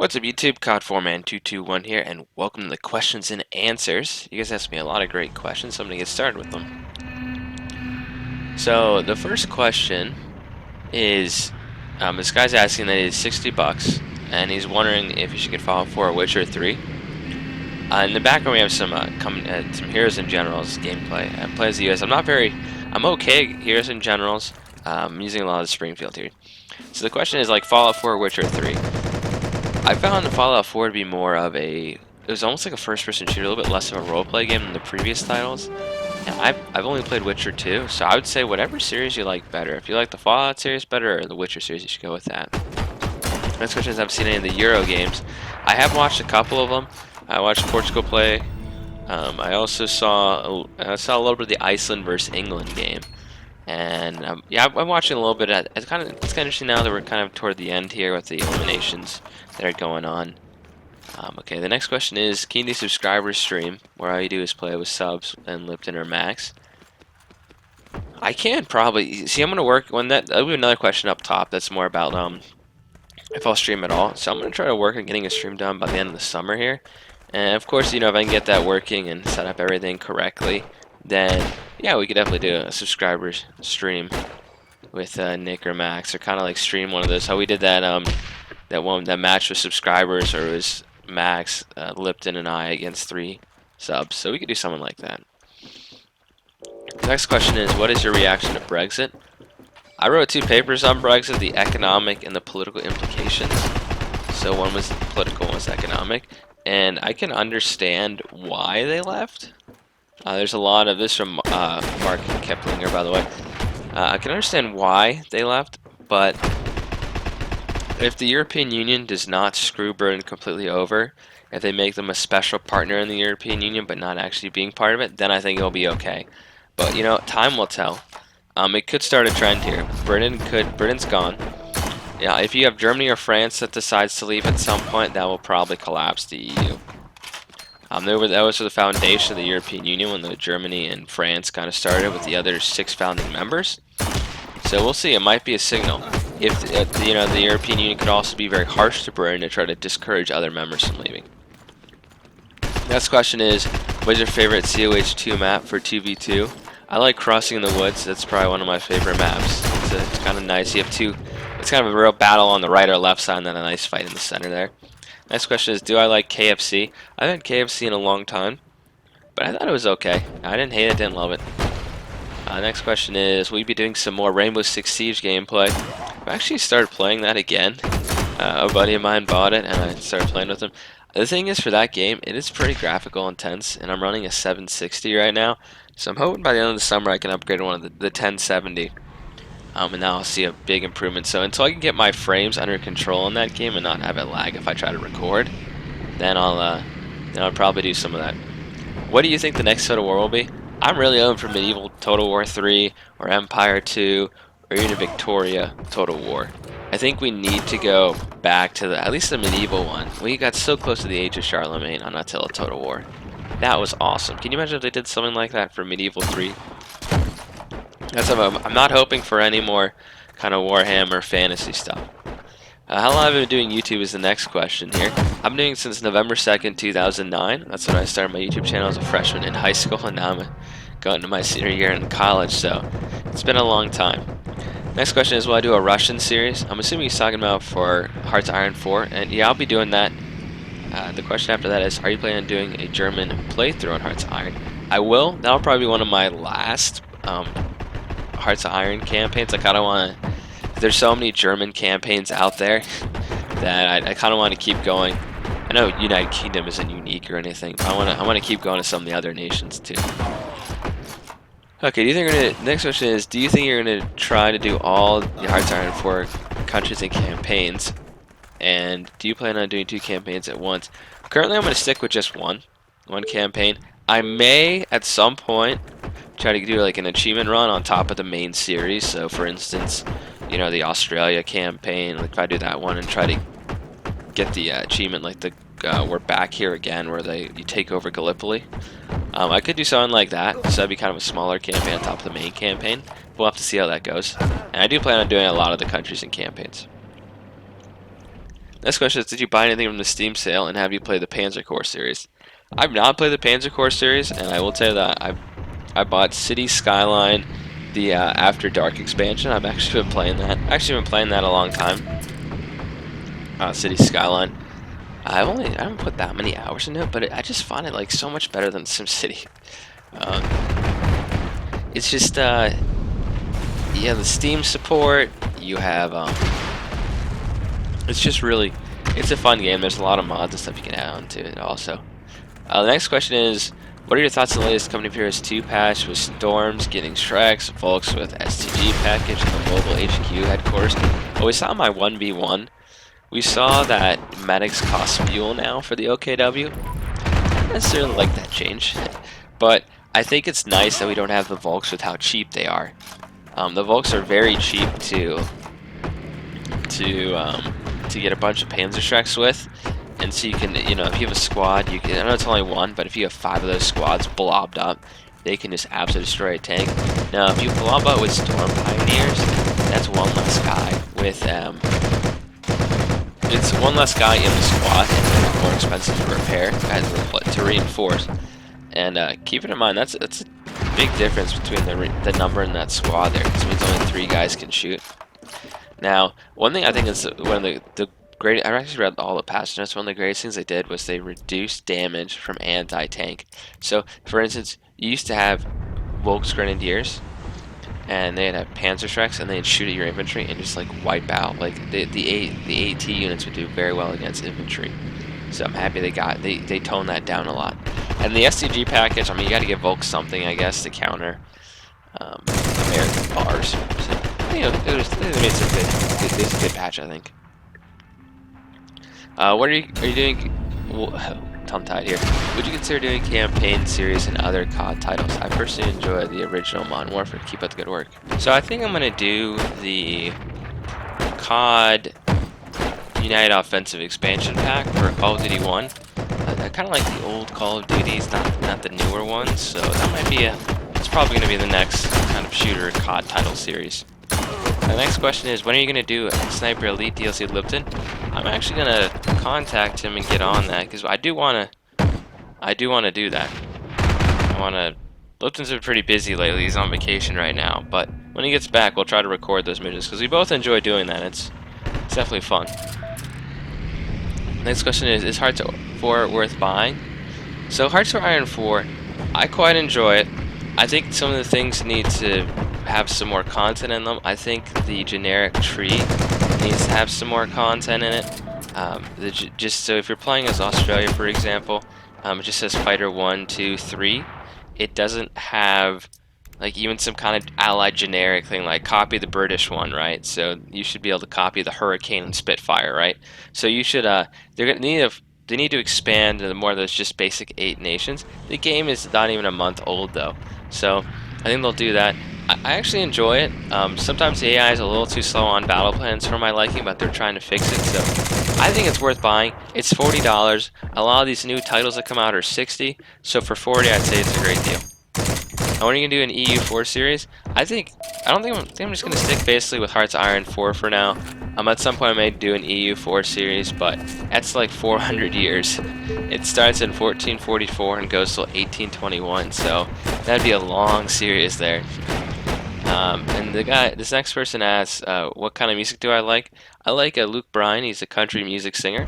What's up YouTube, COD4Man221 here, and welcome to the questions and answers. You guys asked me a lot of great questions, so I'm going to get started with them. So, the first question is, this guy's asking that he's 60 bucks, and he's wondering if he should get Fallout 4 or Witcher 3. In the background we have some Heroes and Generals gameplay. I play as the US. I'm okay at Heroes and Generals. I'm using a lot of Springfield here. So the question is like Fallout 4 or Witcher 3. I found Fallout 4 to be more of it was almost like a first-person shooter, a little bit less of a role-play game than the previous titles. And I've only played Witcher 2, so I would say whatever series you like better. If you like the Fallout series better or the Witcher series, you should go with that. Next question is, I've seen any of the Euro games. I have watched a couple of them. I watched Portugal play. I also saw a little bit of the Iceland versus England game. And yeah, I'm watching a little bit. It's kind of interesting now that we're kind of toward the end here with the eliminations that are going on. Okay, the next question is, can you do subscribers stream where all you do is play with subs and Lipton or Max? I can probably see. I'm gonna work when that'll be another question up top. That's more about if I'll stream at all. So I'm gonna try to work on getting a stream done by the end of the summer here. And of course, you know, if I can get that working and set up everything correctly, then yeah, we could definitely do a subscribers stream with Nick or Max, or kind of like stream one of those. How we did that that match with subscribers, or it was Max, Lipton, and I against 3 subs. So we could do something like that. The next question is, what is your reaction to Brexit? I wrote 2 papers on Brexit, the economic and the political implications. So one was political, one was economic, and I can understand why they left. There's a lot of this from Mark Keplinger, by the way. I can understand why they left, but if the European Union does not screw Britain completely over, if they make them a special partner in the European Union but not actually being part of it, then I think it'll be okay. But you know, time will tell. It could start a trend here. Britain's gone. Yeah, if you have Germany or France that decides to leave at some point, that will probably collapse the EU. That was the foundation of the European Union when the Germany and France kind of started with the other 6 founding members. So we'll see. It might be a signal. If you know, the European Union could also be very harsh to Britain to try to discourage other members from leaving. Next question is, what is your favorite COH2 map for 2v2? I like Crossing in the Woods. That's probably one of my favorite maps. It's kind of nice. You have it's kind of a real battle on the right or left side, and then a nice fight in the center there. Next question is, do I like KFC? I haven't had KFC in a long time, but I thought it was okay. I didn't hate it, didn't love it. Next question is, will you be doing some more Rainbow Six Siege gameplay? I've actually started playing that again. A buddy of mine bought it, and I started playing with him. The thing is, for that game, it is pretty graphical intense, and I'm running a 760 right now, so I'm hoping by the end of the summer I can upgrade one of the 1070. And now I'll see a big improvement. So until I can get my frames under control in that game and not have it lag if I try to record, then I'll probably do some of that. What do you think the next Total War will be? I'm really hoping for Medieval Total War 3 or Empire 2 or even Victoria Total War. I think we need to go back to at least the medieval one. We got so close to the Age of Charlemagne on Attila Total War. That was awesome. Can you imagine if they did something like that for Medieval 3? I'm not hoping for any more kind of Warhammer fantasy stuff. How long have I been doing YouTube is the next question here. I've been doing it since November 2nd, 2009. That's when I started my YouTube channel as a freshman in high school, and now I'm going to my senior year in college, so it's been a long time. Next question is, will I do a Russian series? I'm assuming he's talking about for Hearts of Iron 4, and yeah, I'll be doing that. The question after that is, are you planning on doing a German playthrough on Hearts of Iron? I will. That'll probably be one of my last Hearts of Iron campaigns. I kind of want to. There's so many German campaigns out there that I kind of want to keep going. I know United Kingdom isn't unique or anything, but I want to keep going to some of the other nations too. Okay, next question is, do you think you're gonna try to do all the Hearts of Iron 4 countries and campaigns? And do you plan on doing 2 campaigns at once? Currently, I'm gonna stick with just one campaign. I may at some point try to do like an achievement run on top of the main series. So for instance, you know, the Australia campaign, like if I do that one and try to get the achievement like the we're back here again where you take over Gallipoli. I could do something like that, so that'd be kind of a smaller campaign on top of the main campaign. We'll have to see how that goes. And I do plan on doing a lot of the countries and campaigns. Next question is, did you buy anything from the Steam sale, and have you played the Panzer Corps series? I've not played the Panzer Corps series, and I will tell you that I bought City Skyline, the After Dark expansion. I've actually been playing that. Actually been playing that a long time. City Skyline. I haven't put that many hours into it, but I just find it like so much better than SimCity. It's just yeah, the Steam support. You have it's just really, it's a fun game. There's a lot of mods and stuff you can add on to it also. The next question is, what are your thoughts on the latest Company of Heroes 2 patch with Storms getting Shreks, Volks with STG package, and the mobile HQ headquarters? Well, we saw my 1v1. We saw that medics cost fuel now for the OKW. I don't necessarily like that change, but I think it's nice that we don't have the Volks with how cheap they are. The Volks are very cheap to get a bunch of Panzer Shreks with, and so you can, you know, if you have a squad, you can. I know it's only one, but if you have 5 of those squads blobbed up, they can just absolutely destroy a tank. Now, if you blob up with Storm Pioneers, that's one less guy with it's one less guy in the squad, and it's more expensive to repair and to reinforce. And keep it in mind, that's a big difference between the number in that squad there. It means only 3 guys can shoot. Now, one thing I think is one of the great. I actually read all the patch notes. One of the greatest things they did was they reduced damage from anti-tank. So, for instance, you used to have Volks Grenadiers, and they'd have Panzer Shreks, and they'd shoot at your infantry and just like wipe out. Like the AT units would do very well against infantry. So I'm happy they toned that down a lot. And the STG package, I mean, you got to give Volks something, I guess, to counter American bars. So, you know, it's a good patch, I think. What are you doing? Tongue-tied here. Would you consider doing campaign series and other COD titles? I personally enjoy the original Modern Warfare. Keep up the good work. So I think I'm gonna do the COD United Offensive Expansion Pack for Call of Duty 1. I kind of like the old Call of Duties, not the newer ones. So that might be it's probably gonna be the next kind of shooter COD title series. The next question is, when are you going to do Sniper Elite DLC with Lipton? I'm actually going to contact him and get on that, because I do want to do that. Lipton's been pretty busy lately. He's on vacation right now, but when he gets back, we'll try to record those missions, because we both enjoy doing that. It's definitely fun. Next question is Hearts 4 worth buying? So Hearts of Iron 4, I quite enjoy it. I think some of the things need to have some more content in them. I think the generic tree needs to have some more content in it. Just so if you're playing as Australia, for example, it just says Fighter 1, 2, 3. It doesn't have like even some kind of allied generic thing like copy the British one, right? So you should be able to copy the Hurricane and Spitfire, right? So you should they need to expand to more than just basic 8 nations. The game is not even a month old though, so I think they'll do that. I actually enjoy it. Sometimes the AI is a little too slow on battle plans for my liking, but they're trying to fix it, so I think it's worth buying. It's $40. A lot of these new titles that come out are $60, so for $40 I'd say it's a great deal. And when are you going to do an EU4 series? I think I'm just going to stick basically with Hearts of Iron 4 for now. At some point I may do an EU4 series, but that's like 400 years. It starts in 1444 and goes till 1821, so that'd be a long series there. And this next person asks, what kind of music do I like? I like Luke Bryan. He's a country music singer,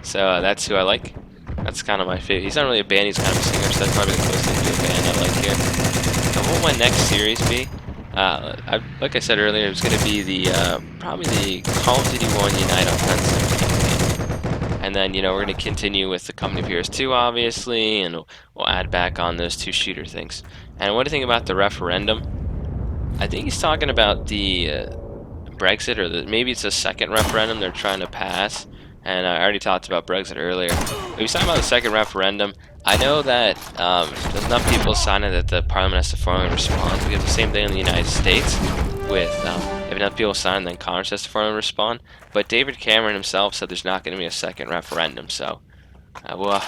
so that's who I like. That's kind of my favorite. He's not really a band, he's kind of a singer, so that's probably the closest thing to a band I like here. So what will my next series be? Like I said earlier, it's going to be the probably the Call of Duty 1 Unite Offensive campaign. And then, you know, we're going to continue with the Company of Heroes 2, obviously, and we'll add back on those 2 shooter things. And what do you think about the referendum? I think he's talking about the Brexit, or maybe it's a second referendum they're trying to pass. And I already talked about Brexit earlier. But he's talking about the second referendum. I know that there's enough people sign it that the Parliament has to formally respond. We have the same thing in the United States with if enough people sign, then Congress has to formally respond. But David Cameron himself said there's not going to be a second referendum, so we'll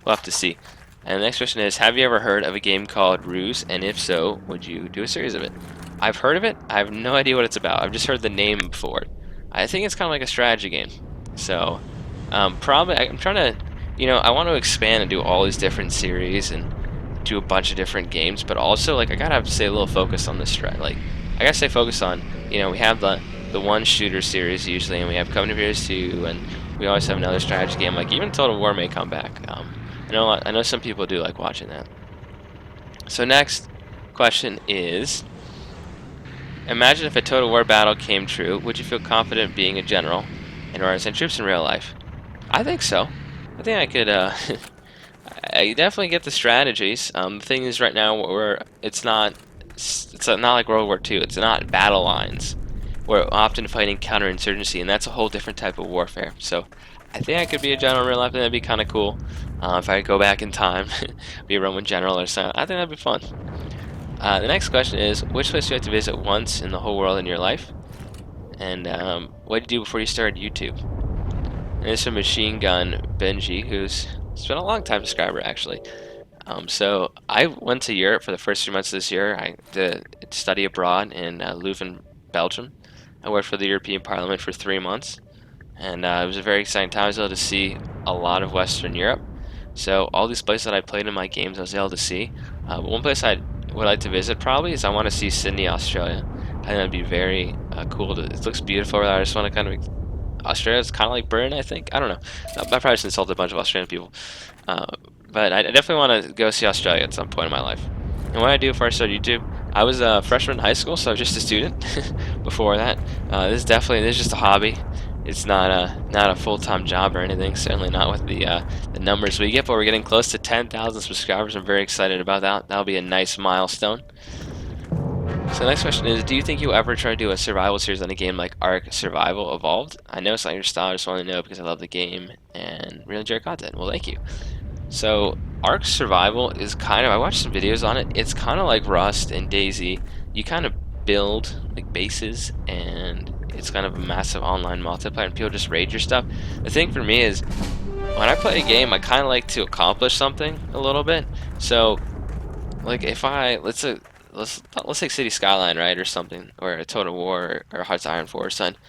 have to see. And the next question is, have you ever heard of a game called Ruse? And if so, would you do a series of it? I've heard of it. I have no idea what it's about. I've just heard the name before. I think it's kind of like a strategy game. So probably I'm trying to, I want to expand and do all these different series and do a bunch of different games, but also like I gotta have to stay a little focused on this strat. Like I gotta stay focused on, we have the one shooter series usually, and we have Covenant of Heroes 2, and we always have another strategy game. Like even Total War may come back. I know some people do like watching that. So next question is, imagine if a Total War battle came true, would you feel confident being a general in order to send troops in real life? I think so. I think I could. I definitely get the strategies. The thing is, right now, it's not like World War II. It's not battle lines. We're often fighting counterinsurgency, and that's a whole different type of warfare. So, I think I could be a general in real life, and that'd be kind of cool. If I could go back in time, be a Roman general or something, I think that'd be fun. The next question is, which place do you have to visit once in the whole world in your life? And what did you do before you started YouTube? And this is from Machine Gun Benji, who's been a long time subscriber actually. So I went to Europe for the first 3 months of this year. I did study abroad in Leuven, Belgium. I worked for the European Parliament for 3 months, and it was a very exciting time. I was able to see a lot of Western Europe. So all these places that I played in my games, I was able to see. But one place I would like to visit probably is I want to see Sydney, Australia. I think that'd be very cool. It looks beautiful over there. I just want to kind of. Australia's kind of like Britain, I think. I don't know. I probably just insulted a bunch of Australian people. But I definitely want to go see Australia at some point in my life. And what I do before I started YouTube, I was a freshman in high school, so I was just a student before that. This is just a hobby. It's not a full-time job or anything. Certainly not with the numbers we get. But we're getting close to 10,000 subscribers. I'm very excited about that. That'll be a nice milestone. So the next question is, do you think you'll ever try to do a survival series on a game like Ark Survival Evolved? I know it's not your style, I just want to know because I love the game and really enjoy content. Well, thank you. So Ark Survival is I watched some videos on it. It's kind of like Rust and DayZ. You kind of build like bases, and it's kind of a massive online multiplayer, and people just raid your stuff. The thing for me is, when I play a game, I kind of like to accomplish something a little bit. So, like if let's take City Skyline, right, or something, or a Total War, or Hearts of Iron 4 or something.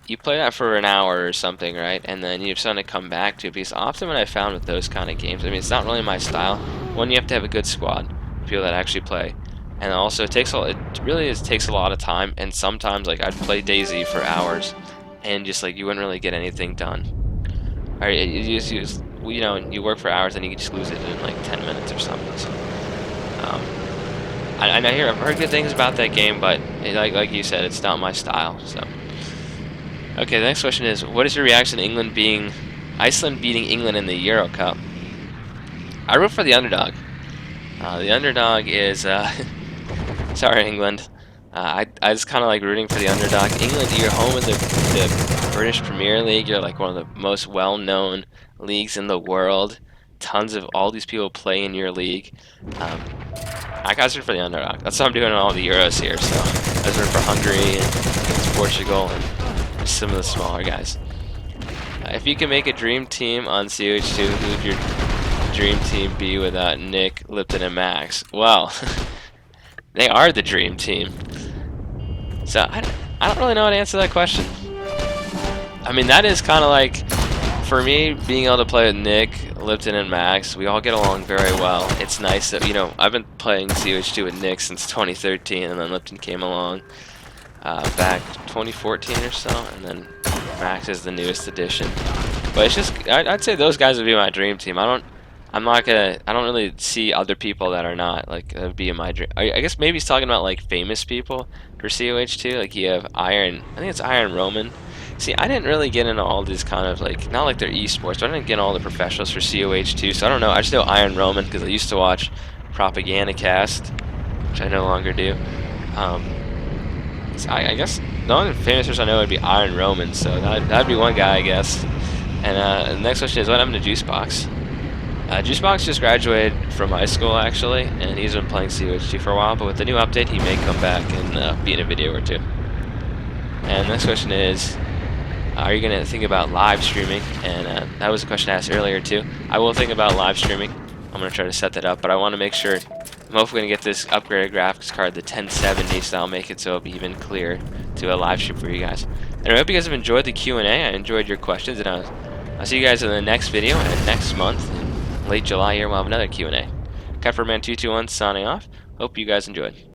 You play that for an hour or something, right, and then you have something to come back to. Because often what I found with those kind of games, I mean, it's not really my style. One, you have to have a good squad, people that actually play, and also it takes a lot of time. And sometimes, like, I'd play DayZ for hours, and just like you wouldn't really get anything done. Or you work for hours, and you can just lose it in like 10 minutes or something. So, I've heard good things about that game, but like you said, it's not my style. So, okay, the next question is, what is your reaction to Iceland beating England in the Euro Cup? I root for the underdog. The underdog is, sorry, England. I just kind of like rooting for the underdog. England, you're home in the British Premier League. You're like one of the most well-known leagues in the world. Tons of all these people play in your league. I got rooting for the underdog. That's what I'm doing in all the Euros here. So I was rooting for Hungary and Portugal and some of the smaller guys. If you can make a dream team on COH2, who would your dream team be without Nick, Lipton, and Max? Well, they are the dream team. So I don't really know how to answer that question. I mean, that is kind of like, for me, being able to play with Nick, Lipton, and Max, we all get along very well. It's nice that, I've been playing COH2 with Nick since 2013, and then Lipton came along back 2014 or so, and then Max is the newest addition. But it's just, I'd say those guys would be my dream team. I don't really see other people that are not, like, that would be in my dream. I guess maybe he's talking about, like, famous people for COH2. Like, you have I think it's Iron Roman. See, I didn't really get into all these kind of, like, not like they're esports, but I didn't get into all the professionals for COH2, so I don't know. I just know Iron Roman because I used to watch Propaganda Cast, which I no longer do. So I guess the only famous person I know would be Iron Roman, so that'd be one guy, I guess. And the next question is, what happened to Juicebox? Juicebox just graduated from high school, actually, and he's been playing COH2 for a while, but with the new update, he may come back and be in a video or two. And the next question is, are you going to think about live streaming? And that was a question I asked earlier, too. I will think about live streaming. I'm going to try to set that up, but I want to make sure. I'm hopefully going to get this upgraded graphics card, the 1070, so I'll make it so it'll be even clearer to a live stream for you guys. And I hope you guys have enjoyed the Q&A. I enjoyed your questions, and I'll see you guys in the next video, and next month, in late July here, we'll have another Q&A. Catferman221 signing off. Hope you guys enjoyed.